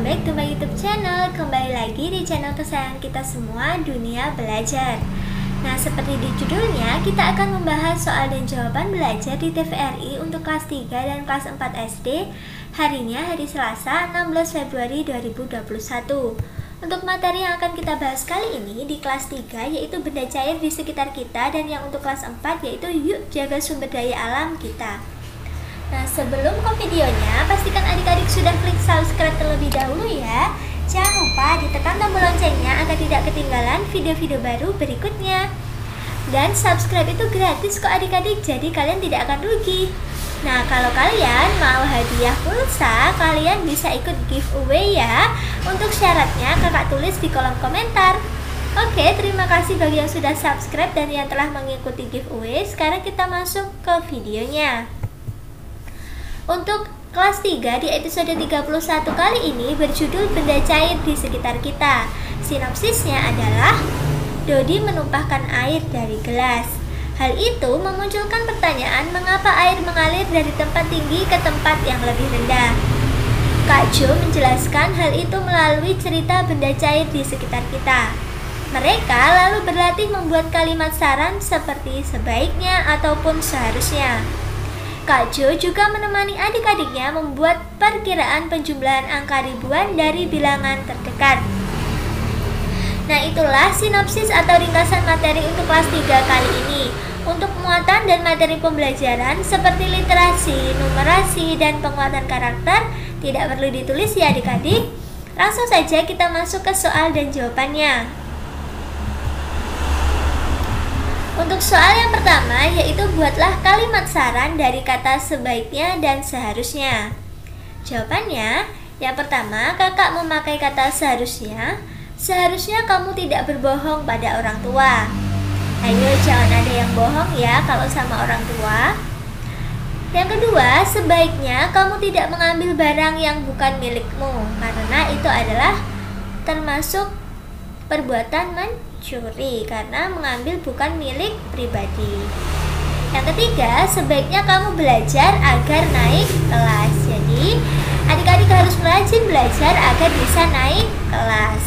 back to my YouTube channel. Kembali lagi di channel kesayangan kita semua, Dunia Belajar. Nah, seperti di judulnya, kita akan membahas soal dan jawaban belajar di TVRI untuk kelas 3 dan kelas 4 SD. Harinya hari Selasa, 16 Februari 2021. Untuk materi yang akan kita bahas kali ini di kelas 3 yaitu benda cair di sekitar kita, dan yang untuk kelas 4 yaitu yuk jaga sumber daya alam kita. Nah, sebelum ke videonya, pastikan adik-adik sudah klik subscribe terlebih dahulu ya. Jangan lupa ditekan tombol loncengnya agar tidak ketinggalan video-video baru berikutnya. Dan subscribe itu gratis kok adik-adik, jadi kalian tidak akan rugi. Nah, kalau kalian mau hadiah pulsa, kalian bisa ikut giveaway ya. Untuk syaratnya kakak tulis di kolom komentar. Oke, terima kasih bagi yang sudah subscribe dan yang telah mengikuti giveaway. Sekarang kita masuk ke videonya. Untuk kelas 3 di episode 31 kali ini berjudul benda cair di sekitar kita. Sinopsisnya adalah Dodi menumpahkan air dari gelas. Hal itu memunculkan pertanyaan mengapa air mengalir dari tempat tinggi ke tempat yang lebih rendah. Kak Jo menjelaskan hal itu melalui cerita benda cair di sekitar kita. Mereka lalu berlatih membuat kalimat saran seperti sebaiknya ataupun seharusnya. Kak Jo juga menemani adik-adiknya membuat perkiraan penjumlahan angka ribuan dari bilangan terdekat. Nah, itulah sinopsis atau ringkasan materi untuk kelas 3 kali ini. Untuk muatan dan materi pembelajaran seperti literasi, numerasi, dan penguatan karakter tidak perlu ditulis ya adik-adik. Langsung saja kita masuk ke soal dan jawabannya. Untuk soal yang pertama yaitu buatlah kalimat saran dari kata sebaiknya dan seharusnya. Jawabannya, yang pertama kakak memakai kata seharusnya. Seharusnya kamu tidak berbohong pada orang tua. Ayo jangan ada yang bohong ya kalau sama orang tua. Yang kedua, sebaiknya kamu tidak mengambil barang yang bukan milikmu, karena itu adalah termasuk perbuatan mencuri karena mengambil bukan milik pribadi. Yang ketiga, sebaiknya kamu belajar agar naik kelas. Jadi, adik-adik harus rajin belajar agar bisa naik kelas.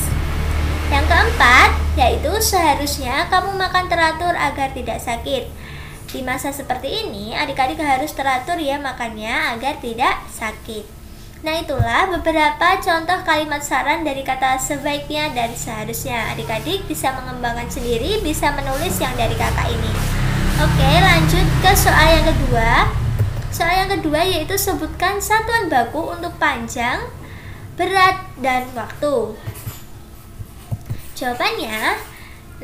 Yang keempat, yaitu seharusnya kamu makan teratur agar tidak sakit. Di masa seperti ini, adik-adik harus teratur ya makannya agar tidak sakit. Nah, itulah beberapa contoh kalimat saran dari kata sebaiknya dan seharusnya. Adik-adik bisa mengembangkan sendiri, bisa menulis yang dari kakak ini. Oke, lanjut ke soal yang kedua. Soal yang kedua yaitu sebutkan satuan baku untuk panjang, berat, dan waktu. Jawabannya,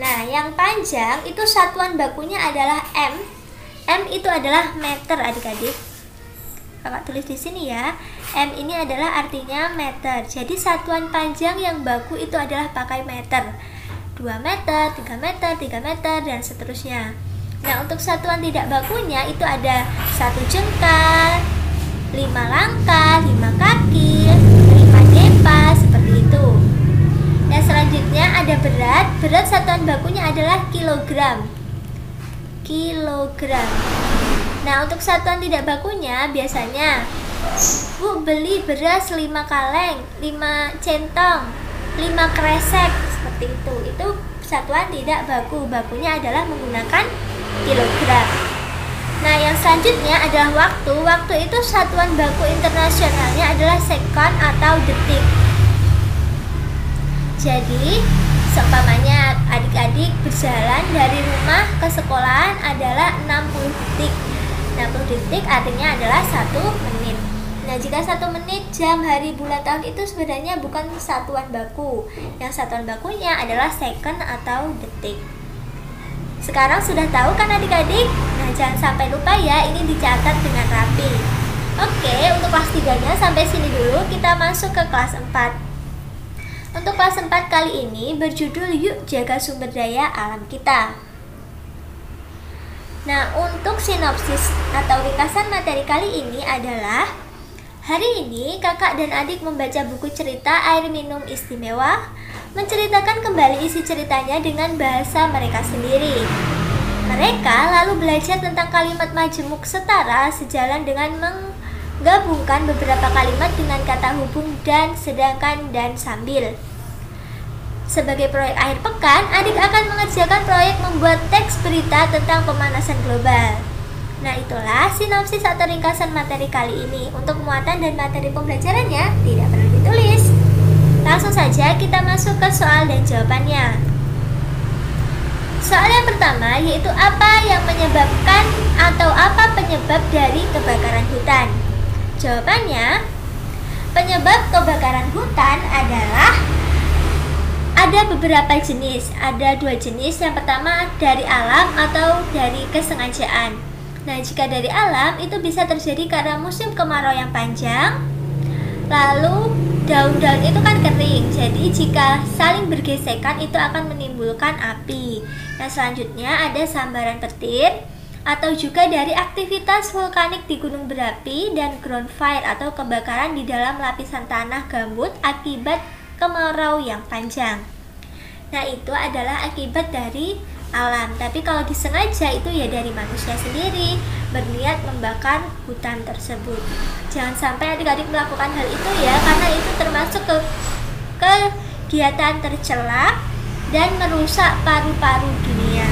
nah yang panjang itu satuan bakunya adalah M. M itu adalah meter adik-adik. Kakak tulis di sini ya. M ini adalah artinya meter. Jadi satuan panjang yang baku itu adalah pakai meter. 2 meter, 3 meter, 3 meter, dan seterusnya. Nah, untuk satuan tidak bakunya itu ada 1 jengkal, 5 langkah, 5 kaki, 5 depa, seperti itu. Yang selanjutnya ada berat. Berat satuan bakunya adalah kilogram. Kilogram. Nah, untuk satuan tidak bakunya biasanya Bu beli beras 5 kaleng, 5 centong, 5 kresek, seperti itu. Itu satuan tidak baku. Bakunya adalah menggunakan kilogram. Nah, yang selanjutnya adalah waktu. Waktu itu satuan baku internasionalnya adalah sekon atau detik. Jadi, seumpamanya adik-adik berjalan dari rumah ke sekolahan adalah 60 detik. 60 detik artinya adalah 1 menit. Nah, jika 1 menit, jam, hari, bulan, tahun itu sebenarnya bukan satuan baku. Yang satuan bakunya adalah second atau detik. Sekarang sudah tahu kan adik-adik? Nah, jangan sampai lupa ya, ini dicatat dengan rapi. Oke, untuk kelas 3-nya sampai sini dulu, kita masuk ke kelas 4. Untuk kelas 4 kali ini berjudul Yuk Jaga Sumber Daya Alam Kita. Nah, untuk sinopsis atau ringkasan materi kali ini adalah hari ini kakak dan adik membaca buku cerita Air Minum Istimewa, menceritakan kembali isi ceritanya dengan bahasa mereka sendiri. Mereka lalu belajar tentang kalimat majemuk setara sejalan dengan Gabungkan beberapa kalimat dengan kata hubung dan, sedangkan, dan sambil. Sebagai proyek akhir pekan, adik akan mengerjakan proyek membuat teks berita tentang pemanasan global. Nah, itulah sinopsis atau ringkasan materi kali ini. Untuk muatan dan materi pembelajarannya tidak perlu ditulis. Langsung saja kita masuk ke soal dan jawabannya. Soal yang pertama yaitu apa yang menyebabkan atau apa penyebab dari kebakaran hutan? Jawabannya, penyebab kebakaran hutan adalah ada beberapa jenis. Ada 2 jenis. Yang pertama dari alam atau dari kesengajaan. Nah, jika dari alam itu bisa terjadi karena musim kemarau yang panjang. Lalu daun-daun itu kan kering. Jadi jika saling bergesekan itu akan menimbulkan api. Nah, selanjutnya ada sambaran petir atau juga dari aktivitas vulkanik di gunung berapi dan ground fire atau kebakaran di dalam lapisan tanah gambut akibat kemarau yang panjang. Nah, itu adalah akibat dari alam. Tapi kalau disengaja itu ya dari manusia sendiri, berniat membakar hutan tersebut. Jangan sampai adik-adik melakukan hal itu ya, karena itu termasuk kegiatan tercela dan merusak paru-paru dunia.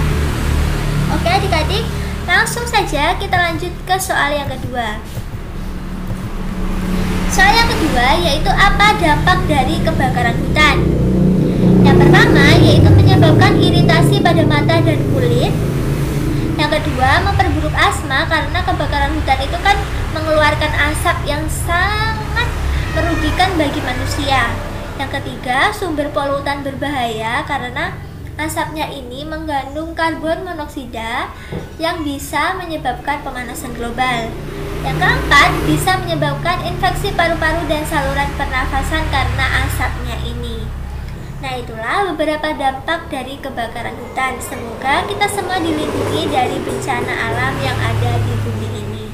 Oke adik-adik, langsung saja kita lanjut ke soal yang kedua. Soal yang kedua yaitu apa dampak dari kebakaran hutan? Yang pertama yaitu menyebabkan iritasi pada mata dan kulit. Yang kedua, memperburuk asma karena kebakaran hutan itu kan mengeluarkan asap yang sangat merugikan bagi manusia. Yang ketiga, sumber polutan berbahaya karena asapnya ini mengandung karbon monoksida yang bisa menyebabkan pemanasan global. Yang keempat, bisa menyebabkan infeksi paru-paru dan saluran pernafasan karena asapnya ini. Nah, itulah beberapa dampak dari kebakaran hutan. Semoga kita semua dilindungi dari bencana alam yang ada di bumi ini.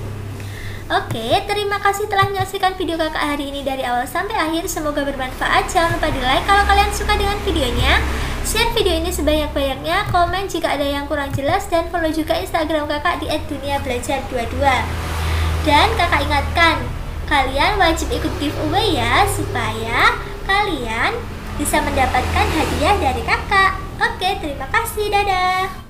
Oke, terima kasih telah menyaksikan video kakak hari ini dari awal sampai akhir. Semoga bermanfaat. Jangan lupa di like kalau kalian suka dengan videonya. Share video ini sebanyak-banyaknya. Komen jika ada yang kurang jelas. Dan follow juga Instagram kakak di @duniabelajar22. Dan kakak ingatkan, kalian wajib ikut giveaway ya, supaya kalian bisa mendapatkan hadiah dari kakak. Oke, terima kasih, dadah.